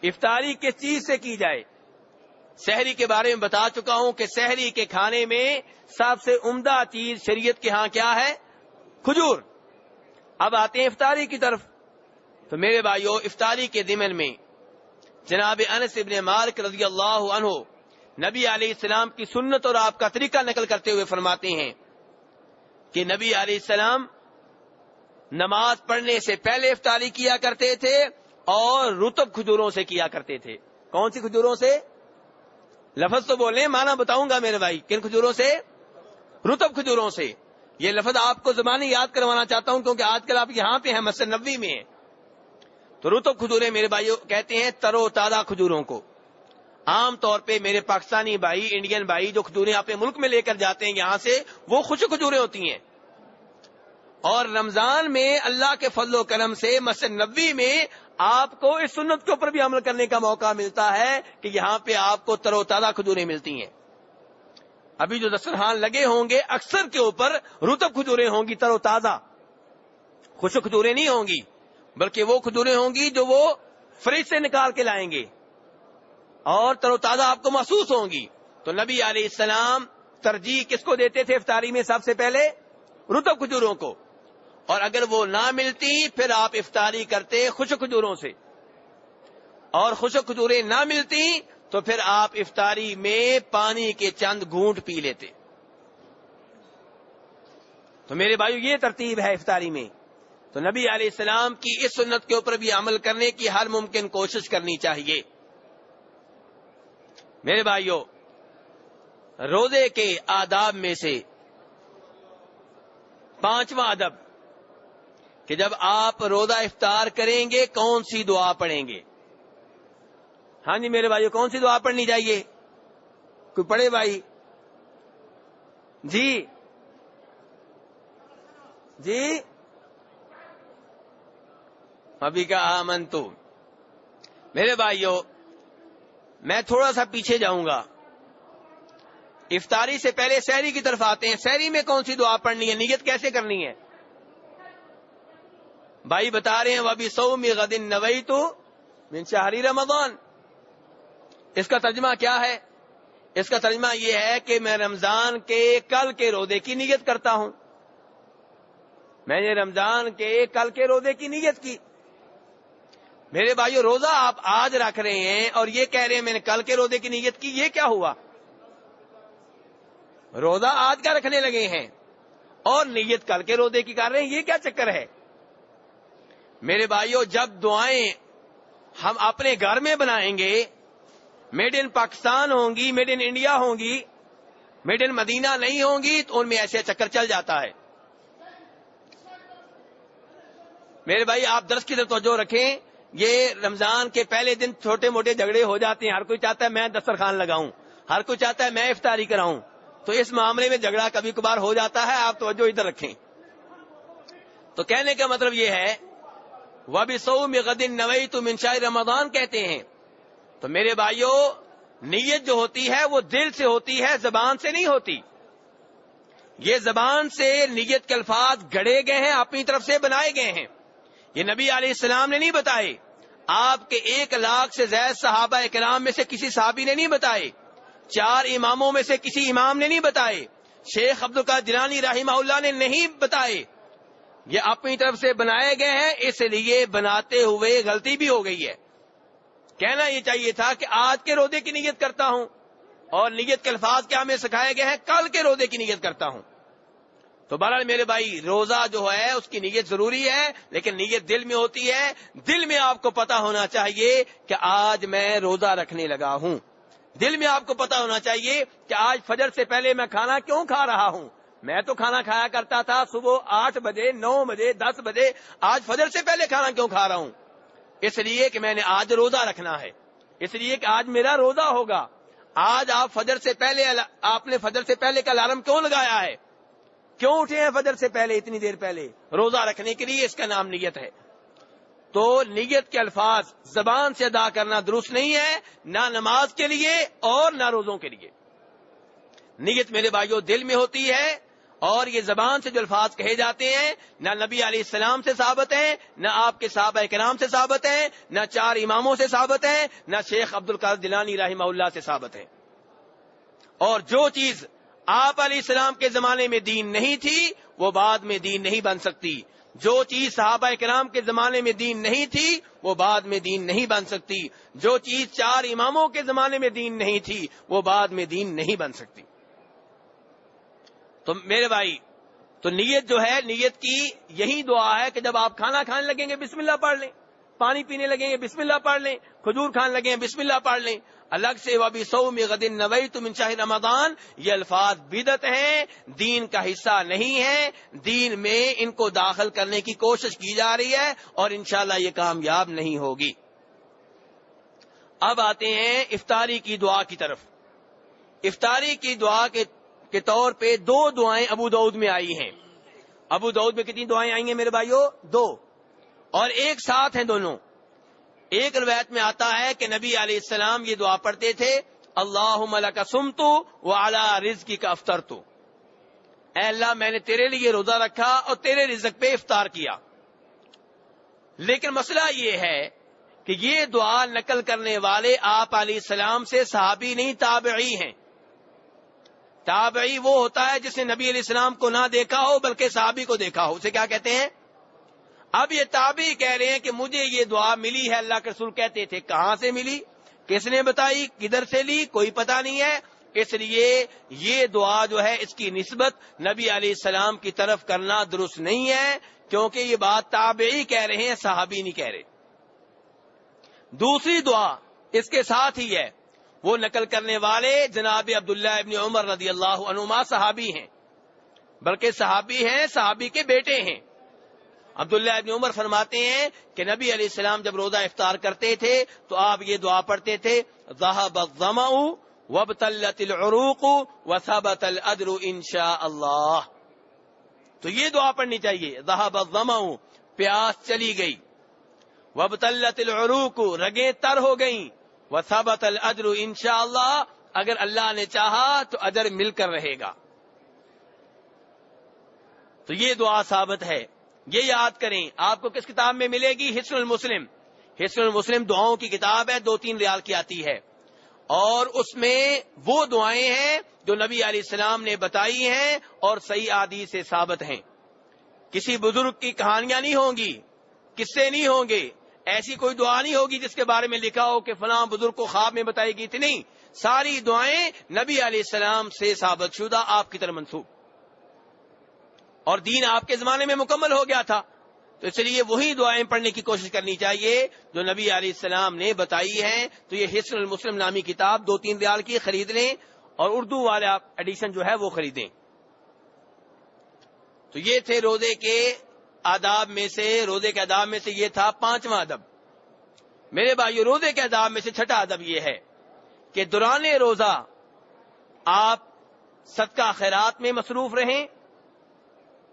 افطاری کس چیز سے کی جائے؟ سحری کے بارے میں بتا چکا ہوں کہ سحری کے کھانے میں سب سے عمدہ چیز شریعت کے ہاں کیا ہے؟ کھجور۔ اب آتے ہیں افطاری کی طرف۔ تو میرے بھائیو، افطاری کے ضمن میں جناب انس ابن مالک رضی اللہ عنہ نبی علیہ السلام کی سنت اور آپ کا طریقہ نقل کرتے ہوئے فرماتے ہیں کہ نبی علیہ السلام نماز پڑھنے سے پہلے افطاری کیا کرتے تھے اور رطب کھجوروں سے کیا کرتے تھے۔ کون سی کھجوروں سے؟ لفظ تو بولیں، معنی بتاؤں گا میرے بھائی۔ کن کھجوروں سے؟ رطب کھجوروں سے۔ یہ لفظ آپ کو زبانی یاد کروانا چاہتا ہوں کیونکہ آج کل آپ یہاں پہ ہیں، مسجد نبوی میں ہیں۔ تو رطب کھجوریں میرے بھائیوں کہتے ہیں تر و تازہ کھجوروں کو۔ عام طور پہ میرے پاکستانی بھائی، انڈین بھائی جو کھجوریں اپنے ملک میں لے کر جاتے ہیں یہاں سے، وہ خشک کھجوریں ہوتی ہیں۔ اور رمضان میں اللہ کے فضل و کرم سے مسجد نبوی میں آپ کو اس سنت کے اوپر بھی عمل کرنے کا موقع ملتا ہے کہ یہاں پہ آپ کو تر و تازہ کھجوریں ملتی ہیں۔ ابھی جو دسترخوان لگے ہوں گے اکثر کے اوپر رطب کھجوریں ہوں گی، تر و تازہ، خشک کھجوریں نہیں ہوں گی، بلکہ وہ کھجوریں ہوں گی جو وہ فریج سے نکال کے لائیں گے اور تر و تازہ آپ کو محسوس ہوں گی۔ تو نبی علیہ السلام ترجیح کس کو دیتے تھے افطاری میں؟ سب سے پہلے رطب کھجوروں کو، اور اگر وہ نہ ملتی پھر آپ افطاری کرتے خشک کھجوروں سے، اور خشک کھجوریں نہ ملتی تو پھر آپ افطاری میں پانی کے چند گھونٹ پی لیتے۔ تو میرے بھائیو یہ ترتیب ہے افطاری میں۔ تو نبی علیہ السلام کی اس سنت کے اوپر بھی عمل کرنے کی ہر ممکن کوشش کرنی چاہیے۔ میرے بھائیو، روزے کے آداب میں سے پانچواں ادب کہ جب آپ روزہ افطار کریں گے کون سی دعا پڑھیں گے؟ ہاں جی میرے بھائیو، کون سی دعا پڑھنی چاہیے؟ کوئی پڑھے بھائی؟ جی جی، ابھی کا آمنتو۔ میرے بھائیو، میں تھوڑا سا پیچھے جاؤں گا، افطاری سے پہلے سحری کی طرف آتے ہیں۔ سحری میں کون سی دعا پڑھنی ہے؟ نیت کیسے کرنی ہے؟ بھائی بتا رہے ہیں وَبِصَوْمِ غَدٍ نَوَيْتُ مِنْ شَهْرِ رمضان۔ اس کا ترجمہ کیا ہے؟ اس کا ترجمہ یہ ہے کہ میں رمضان کے کل کے روزے کی نیت کرتا ہوں۔ میں نے رمضان کے کل کے روزے کی نیت کی۔ میرے بھائیو، روزہ آپ آج رکھ رہے ہیں اور یہ کہہ رہے ہیں میں نے کل کے روزے کی نیت کی، یہ کیا ہوا؟ روزہ آج کا رکھنے لگے ہیں اور نیت کل کے روزے کی کر رہے ہیں، یہ کیا چکر ہے؟ میرے بھائیو، جب دعائیں ہم اپنے گھر میں بنائیں گے، میڈ ان پاکستان ہوں گی، میڈ ان انڈیا ہوں گی، میڈ ان مدینہ نہیں ہوں گی، تو ان میں ایسے چکر چل جاتا ہے۔ میرے بھائی، آپ درس کی طرف توجہ رکھیں۔ یہ رمضان کے پہلے دن چھوٹے موٹے جھگڑے ہو جاتے ہیں، ہر کوئی چاہتا ہے میں دسترخوان لگاؤں، ہر کوئی چاہتا ہے میں افطاری کراؤں، تو اس معاملے میں جھگڑا کبھی کبھار ہو جاتا ہے، آپ توجہ ادھر رکھیں۔ تو کہنے کا مطلب یہ ہے وَبِصَوْمِ غَدٍ نَوَيْتُ مِنْ شَهْرِ رمضان کہتے ہیں۔ تو میرے بھائیو، نیت جو ہوتی ہے وہ دل سے ہوتی ہے، زبان سے نہیں ہوتی۔ یہ زبان سے نیت کے الفاظ گھڑے گئے ہیں، اپنی طرف سے بنائے گئے ہیں، یہ نبی علیہ السلام نے نہیں بتائے، آپ کے 1 لاکھ سے زائد صحابہ کرام میں سے کسی صحابی نے نہیں بتائے، 4 اماموں میں سے کسی امام نے نہیں بتائے، شیخ عبدالقادر جیلانی رحمہ اللہ نے نہیں بتائے، یہ اپنی طرف سے بنائے گئے ہیں۔ اس لیے بناتے ہوئے غلطی بھی ہو گئی ہے۔ کہنا یہ چاہیے تھا کہ آج کے روزے کی نیت کرتا ہوں، اور نیت کے الفاظ کیا ہمیں سکھائے گئے ہیں؟ کل کے روزے کی نیت کرتا ہوں۔ تو بہرحال میرے بھائی، روزہ جو ہے اس کی نیت ضروری ہے، لیکن نیت دل میں ہوتی ہے۔ دل میں آپ کو پتا ہونا چاہیے کہ آج میں روزہ رکھنے لگا ہوں۔ دل میں آپ کو پتا ہونا چاہیے کہ آج فجر سے پہلے میں کھانا کیوں کھا رہا ہوں۔ میں تو کھانا کھایا کرتا تھا صبح 8 بجے، 9 بجے، 10 بجے، آج فجر سے پہلے کھانا کیوں کھا رہا ہوں؟ اس لیے کہ میں نے آج روزہ رکھنا ہے، اس لیے کہ آج میرا روزہ ہوگا۔ آج آپ فجر سے پہلے، آپ نے فجر سے پہلے کا الارم کیوں لگایا ہے؟ کیوں اٹھے ہیں فجر سے پہلے، اتنی دیر پہلے؟ روزہ رکھنے کے لیے، اس کا نام نیت ہے۔ تو نیت کے الفاظ زبان سے ادا کرنا درست نہیں ہے، نہ نماز کے لیے اور نہ روزوں کے لیے۔ نیت میرے بھائیوں دل میں ہوتی ہے، اور یہ زبان سے جو الفاظ کہے جاتے ہیں نہ نبی علیہ السلام سے ثابت ہیں، نہ آپ کے صحابہ کرام سے ثابت ہیں، نہ 4 اماموں سے ثابت ہیں، نہ شیخ عبد القادر جیلانی رحمہ اللہ سے ثابت ہیں۔ اور جو چیز آپ علیہ السلام کے زمانے میں دین نہیں تھی وہ بعد میں دین نہیں بن سکتی، جو چیز صحابہ کرام کے زمانے میں دین نہیں تھی وہ بعد میں دین نہیں بن سکتی، جو چیز 4 اماموں کے زمانے میں دین نہیں تھی وہ بعد میں دین نہیں بن سکتی۔ تو میرے بھائی، تو نیت جو ہے، نیت کی یہی دعا ہے کہ جب آپ کھانا کھانے لگیں گے بسم اللہ پڑھ لیں، پانی پینے لگیں گے بسم اللہ پڑھ لیں، کھجور کھانے لگیں گے بسم اللہ پڑھ لیں۔ الگ سے وَبِصَوْمِ غَدٍ نَوَيْتُ مِنْ شَهْرِ رمضان، یہ الفاظ بدعت ہیں، دین کا حصہ نہیں ہے، دین میں ان کو داخل کرنے کی کوشش کی جا رہی ہے اور انشاءاللہ یہ کامیاب نہیں ہوگی۔ اب آتے ہیں افطاری کی دعا کی طرف۔ افطاری کی دعا کے طور پہ 2 دعائیں ابو داؤد میں آئی ہیں۔ ابو داؤد میں کتنی دعائیں آئی ہیں میرے بھائیو؟ 2، اور ایک ساتھ ہیں دونوں۔ ایک روایت میں آتا ہے کہ نبی علیہ السلام یہ دعا پڑھتے تھے، اللہم لک صمت وعلی رزقک افطرت، اے اللہ میں نے تیرے لیے روزہ رکھا اور تیرے رزق پہ افطار کیا۔ لیکن مسئلہ یہ ہے کہ یہ دعا نقل کرنے والے آپ علیہ السلام سے صحابی نہیں، تابعی ہیں۔ تابعی وہ ہوتا ہے جس نے نبی علیہ السلام کو نہ دیکھا ہو بلکہ صحابی کو دیکھا ہو، اسے کیا کہتے ہیں؟ اب یہ تابعی کہہ رہے ہیں کہ مجھے یہ دعا ملی ہے، اللہ کے رسول کہتے تھے، کہاں سے ملی، کس نے بتائی، کدھر سے لی، کوئی پتہ نہیں ہے، اس لیے یہ دعا جو ہے اس کی نسبت نبی علیہ السلام کی طرف کرنا درست نہیں ہے، کیونکہ یہ بات تابعی کہہ رہے ہیں، صحابی نہیں کہہ رہے۔ دوسری دعا اس کے ساتھ ہی ہے، وہ نقل کرنے والے جناب عبداللہ ابن عمر رضی اللہ عنہما صحابی ہیں، بلکہ صحابی ہیں، صحابی کے بیٹے ہیں۔ عبداللہ ابن عمر فرماتے ہیں کہ نبی علیہ السلام جب روزہ افطار کرتے تھے تو آپ یہ دعا پڑھتے تھے، ذهب الظمأ وابتلت العروق وثبت الاجر انشاء اللہ۔ تو یہ دعا پڑھنی چاہیے، ذهب الظمأ، پیاس چلی گئی، وابتلت العروق، رگیں تر ہو گئیں، وثبت الاجر انشاء اللہ، اگر اللہ نے چاہا تو اجر مل کر رہے گا۔ تو یہ دعا ثابت ہے، یہ یاد کریں۔ آپ کو کس کتاب میں ملے گی؟ حصن المسلم۔ حصن المسلم دعاؤں کی کتاب ہے، 2-3 ریال کی آتی ہے، اور اس میں وہ دعائیں ہیں جو نبی علیہ السلام نے بتائی ہیں اور صحیح احادیث سے ثابت ہیں۔ کسی بزرگ کی کہانیاں نہیں ہوں گی، قصے نہیں ہوں گے، ایسی کوئی دعا نہیں ہوگی جس کے بارے میں لکھا ہو کہ فلاں بزرگ کو خواب میں بتائی گئی تھی، نہیں، ساری دعائیں نبی علیہ السلام سے ثابت شدہ، آپ کی طرف منسوب، اور دین آپ کے زمانے میں مکمل ہو گیا تھا، تو اس لیے وہی دعائیں پڑھنے کی کوشش کرنی چاہیے جو نبی علیہ السلام نے بتائی ہیں۔ تو یہ حصن المسلم نامی کتاب 2-3 ریال کی خرید لیں، اور اردو والا ایڈیشن جو ہے وہ خریدیں۔ تو یہ تھے روزے کے آداب میں سے، روزے کے آداب میں سے یہ تھا 5واں ادب۔ میرے بھائیو، روزے کے آداب میں سے 6واں ادب یہ ہے کہ دوران روزہ آپ صدقہ خیرات میں مصروف رہیں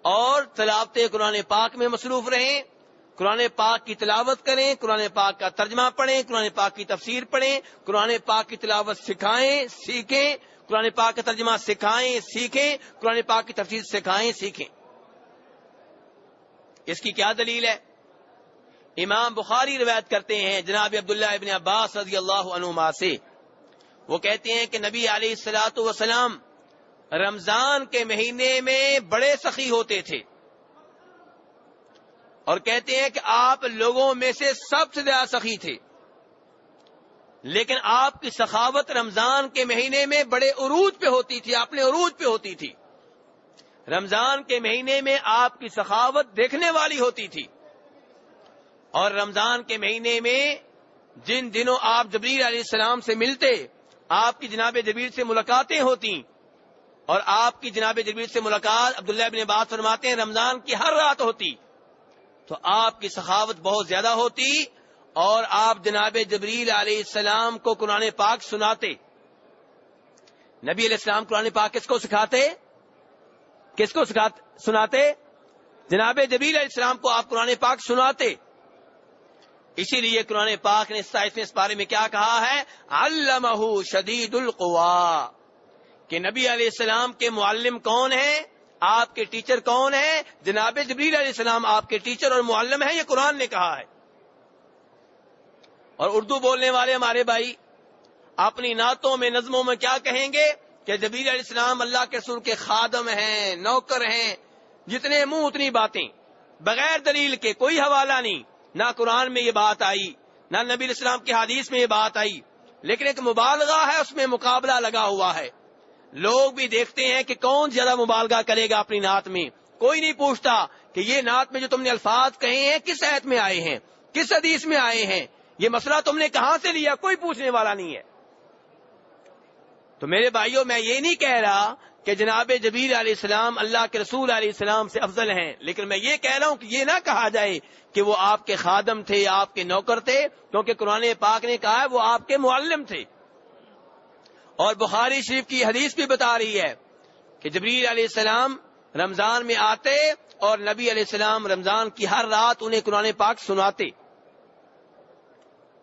اور تلاوت قرآن پاک میں مصروف رہیں، قرآن پاک کی تلاوت کریں، قرآن پاک کا ترجمہ پڑھیں، قرآن پاک کی تفسیر پڑھیں، قرآن پاک کی تلاوت سکھائیں، سیکھیں، قرآن پاک کا ترجمہ سکھائیں، سیکھیں، قرآن پاک کی تفسیر سکھائیں، سیکھیں۔ اس کی کیا دلیل ہے؟ امام بخاری روایت کرتے ہیں جناب عبداللہ ابن عباس رضی اللہ عنہما سے، وہ کہتے ہیں کہ نبی علیہ الصلوۃ والسلام رمضان کے مہینے میں بڑے سخی ہوتے تھے، اور کہتے ہیں کہ آپ لوگوں میں سے سب سے زیادہ سخی تھے، لیکن آپ کی سخاوت رمضان کے مہینے میں بڑے عروج پہ ہوتی تھی، اپنے عروج پہ ہوتی تھی۔ رمضان کے مہینے میں آپ کی سخاوت دیکھنے والی ہوتی تھی، اور رمضان کے مہینے میں جن دنوں آپ جبریل علیہ السلام سے ملتے، آپ کی جناب جبریل سے ملاقاتیں ہوتی، اور آپ کی جناب جبریل سے ملاقات عبداللہ ابن عباس فرماتے ہیں رمضان کی ہر رات ہوتی، تو آپ کی سخاوت بہت زیادہ ہوتی، اور آپ جناب جبریل علیہ السلام کو قرآن پاک سناتے۔ نبی علیہ السلام قرآن پاک کس کو سکھاتے؟ کس کو سناتے؟ جناب جبریل علیہ السلام کو آپ قرآن پاک سناتے۔ اسی لیے قرآن پاک نے اس بارے میں کیا کہا ہے؟ علمہ شدید القوا، کہ نبی علیہ السلام کے معلم کون ہیں؟ آپ کے ٹیچر کون ہیں؟ جناب جبریل علیہ السلام آپ کے ٹیچر اور معلم ہیں، یہ قرآن نے کہا ہے۔ اور اردو بولنے والے ہمارے بھائی اپنی نعتوں میں، نظموں میں کیا کہیں گے کہ جبریل علیہ السلام اللہ کے رسول کے خادم ہیں، نوکر ہیں، جتنے منہ اتنی باتیں، بغیر دلیل کے، کوئی حوالہ نہیں، نہ قرآن میں یہ بات آئی، نہ نبی علیہ السلام کی حدیث میں یہ بات آئی، لیکن ایک مبالغہ ہے، اس میں مقابلہ لگا ہوا ہے۔ لوگ بھی دیکھتے ہیں کہ کون زیادہ مبالغہ کرے گا اپنی نعت میں۔ کوئی نہیں پوچھتا کہ یہ نعت میں جو تم نے الفاظ کہے ہیں کس آیت میں آئے ہیں، کس حدیث میں آئے ہیں، یہ مسئلہ تم نے کہاں سے لیا، کوئی پوچھنے والا نہیں ہے۔ تو میرے بھائیوں، میں یہ نہیں کہہ رہا کہ جناب جبریل علیہ السلام اللہ کے رسول علیہ السلام سے افضل ہیں، لیکن میں یہ کہہ رہا ہوں کہ یہ نہ کہا جائے کہ وہ آپ کے خادم تھے، آپ کے نوکر تھے، کیونکہ قرآن پاک نے کہا ہے وہ آپ کے معلم تھے۔ اور بخاری شریف کی حدیث بھی بتا رہی ہے کہ جبریل علیہ السلام رمضان میں آتے اور نبی علیہ السلام رمضان کی ہر رات انہیں قرآن پاک سناتے۔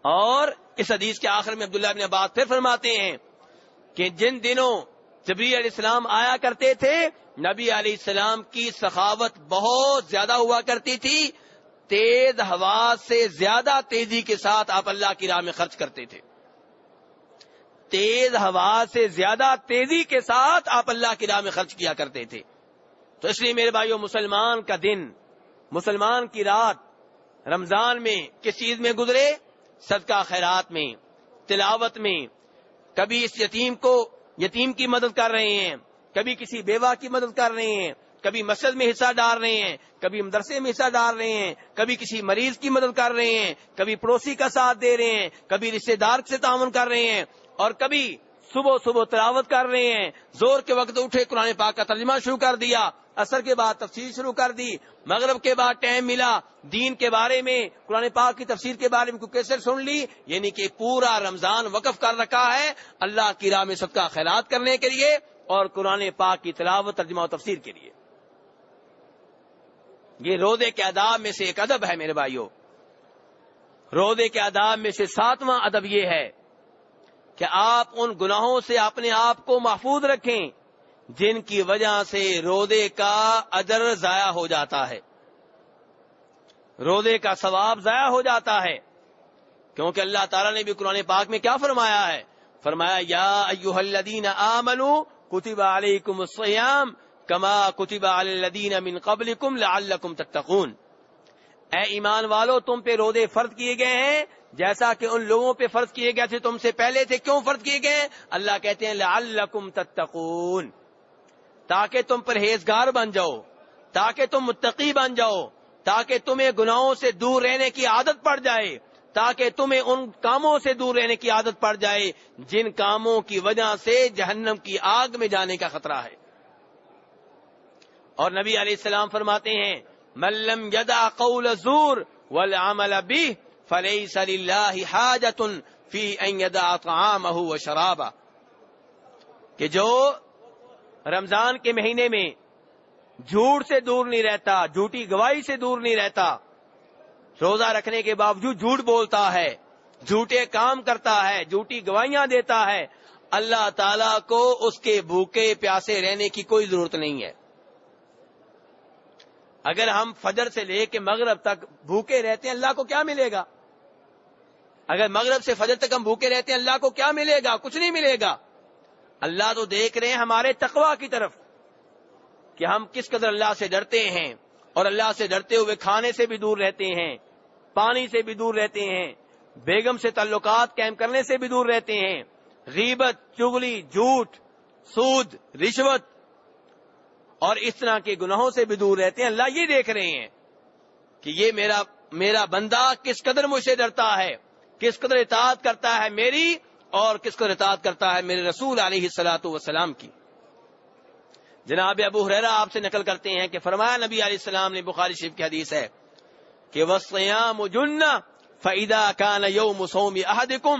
اور اس حدیث کے آخر میں عبداللہ بن عباس پھر فرماتے ہیں کہ جن دنوں جبریل علیہ السلام آیا کرتے تھے، نبی علیہ السلام کی سخاوت بہت زیادہ ہوا کرتی تھی، تیز ہوا سے زیادہ تیزی کے ساتھ آپ اللہ کی راہ میں خرچ کرتے تھے، تیز ہوا سے زیادہ تیزی کے ساتھ آپ اللہ کی راہ میں خرچ کیا کرتے تھے۔ تو اس لیے میرے بھائیوں، مسلمان کا دن، مسلمان کی رات رمضان میں کس چیز میں گزرے؟ صدقہ خیرات میں، تلاوت میں، کبھی اس یتیم کی مدد کر رہے ہیں، کبھی کسی بیوہ کی مدد کر رہے ہیں، کبھی مسجد میں حصہ ڈال رہے ہیں، کبھی مدرسے میں حصہ ڈال رہے ہیں، کبھی کسی مریض کی مدد کر رہے ہیں، کبھی پڑوسی کا ساتھ دے رہے ہیں، کبھی رشتے دار سے تعاون کر رہے ہیں، اور کبھی صبح تلاوت کر رہے ہیں، زور کے وقت اٹھے قرآن پاک کا ترجمہ شروع کر دیا، عصر کے بعد تفسیر شروع کر دی، مغرب کے بعد ٹائم ملا دین کے بارے میں، قرآن پاک کی تفسیر کے بارے میں کوئی کیسٹ سن لی، یعنی کہ پورا رمضان وقف کر رکھا ہے اللہ کی راہ میں صدقہ خیرات کرنے کے لیے اور قرآن پاک کی تلاوت، ترجمہ و تفسیر کے لیے۔ یہ روزے کے آداب میں سے ایک ادب ہے میرے بھائیوں۔ روزے کے آداب میں سے 7واں ادب یہ ہے کہ آپ ان گناہوں سے اپنے آپ کو محفوظ رکھیں جن کی وجہ سے روزے کا اجر ضائع ہو جاتا ہے، روزے کا ثواب ضائع ہو جاتا ہے، کیونکہ اللہ تعالیٰ نے بھی قرآن پاک میں کیا فرمایا ہے؟ فرمایا یا ایھا الذین آمنوا کتب علیکم الصیام کما کتب علی الذین من قبلکم لعلکم تتقون۔ اے ایمان والو، تم پہ روزے فرض کیے گئے ہیں جیسا کہ ان لوگوں پہ فرض کیے گئے تھے تم سے پہلے تھے۔ کیوں فرض کیے گئے؟ اللہ کہتے ہیں لعلکم تتقون، تاکہ تم پرہیزگار بن جاؤ، تاکہ تم متقی بن جاؤ، تاکہ تمہیں گناہوں سے دور رہنے کی عادت پڑ جائے، تاکہ تمہیں ان کاموں سے دور رہنے کی عادت پڑ جائے جن کاموں کی وجہ سے جہنم کی آگ میں جانے کا خطرہ ہے۔ اور نبی علیہ السلام فرماتے ہیں من لم یدع قول الزور والعمل به فلیس للہ حاجۃ فی ان یدع طعامہ وشرابہ، کہ جو رمضان کے مہینے میں جھوٹ سے دور نہیں رہتا، جھوٹی گواہی سے دور نہیں رہتا، روزہ رکھنے کے باوجود جھوٹ بولتا ہے، جھوٹے کام کرتا ہے، جھوٹی گواہیاں دیتا ہے، اللہ تعالیٰ کو اس کے بھوکے پیاسے رہنے کی کوئی ضرورت نہیں ہے۔ اگر ہم فجر سے لے کے مغرب تک بھوکے رہتے ہیں اللہ کو کیا ملے گا؟ اگر مغرب سے فجر تک ہم بھوکے رہتے ہیں اللہ کو کیا ملے گا؟ کچھ نہیں ملے گا۔ اللہ تو دیکھ رہے ہیں ہمارے تقویٰ کی طرف کہ ہم کس قدر اللہ سے ڈرتے ہیں، اور اللہ سے ڈرتے ہوئے کھانے سے بھی دور رہتے ہیں، پانی سے بھی دور رہتے ہیں، بیگم سے تعلقات قائم کرنے سے بھی دور رہتے ہیں، غیبت، چغلی، جھوٹ، سود، رشوت اور اس طرح کے گناہوں سے بھی دور رہتے ہیں۔ اللہ یہ دیکھ رہے ہیں کہ یہ میرا بندہ کس قدر مجھ سے ڈرتا ہے، کس قدر اطاعت کرتا ہے میری، اور کس قدر اطاعت کرتا ہے میرے رسول علیہ الصلوۃ والسلام کی۔ جناب ابو ہریرہ آپ سے نقل کرتے ہیں کہ فرمایا نبی علیہ السلام نے، بخاری شریف کی حدیث ہے کہ وَالصِّيَامُ جُنَّةٌ فَإِذَا كَانَ يَوْمُ صَوْمِ أَحَدِكُمْ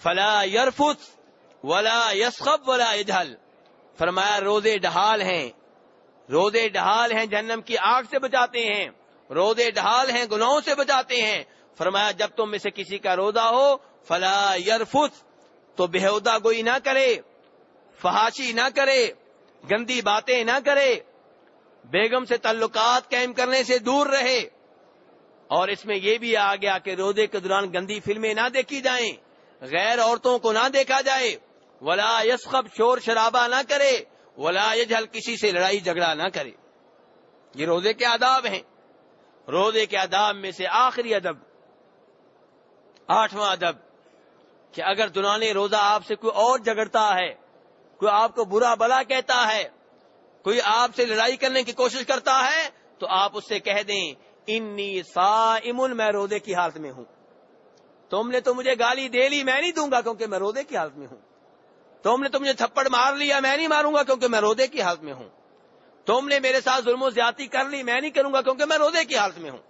فَلَا يَرْفُثْ وَلَا يَصْخَبْ وَلَا يَجْهَلْ۔ فرمایا روزے ڈھال ہیں، روزے ڈھال ہیں، جہنم کی آگ سے بچاتے ہیں، روزے ڈھال ہیں، گناہوں سے بچاتے ہیں۔ فرمایا جب تم میں سے کسی کا روزہ ہو فلا یرفث، تو بےہودہ گوئی نہ کرے، فحاشی نہ کرے، گندی باتیں نہ کرے، بیگم سے تعلقات قائم کرنے سے دور رہے، اور اس میں یہ بھی آ گیا کہ روزے کے دوران گندی فلمیں نہ دیکھی جائیں، غیر عورتوں کو نہ دیکھا جائے، ولا یسخب شور شرابہ نہ کرے، ولا یجہل کسی سے لڑائی جھگڑا نہ کرے۔ یہ روزے کے آداب ہیں۔ روزے کے آداب میں سے آخری ادب، 8واں ادب، کہ اگر دوران روزہ آپ سے کوئی اور جھگڑتا ہے، کوئی آپ کو برا بلا کہتا ہے، کوئی آپ سے لڑائی کرنے کی کوشش کرتا ہے، تو آپ اس سے کہہ دیں انی صائم، میں روزے کی حالت میں ہوں۔ تم نے تو مجھے گالی دے لی، میں نہیں دوں گا کیونکہ میں روزے کی حالت میں ہوں۔ تم نے تو مجھے تھپڑ مار لیا، میں نہیں ماروں گا کیونکہ میں روزے کی حالت میں ہوں۔ تم نے میرے ساتھ ظلم و زیادتی کر لی، میں نہیں کروں گا کیونکہ میں روزے کی حالت میں ہوں۔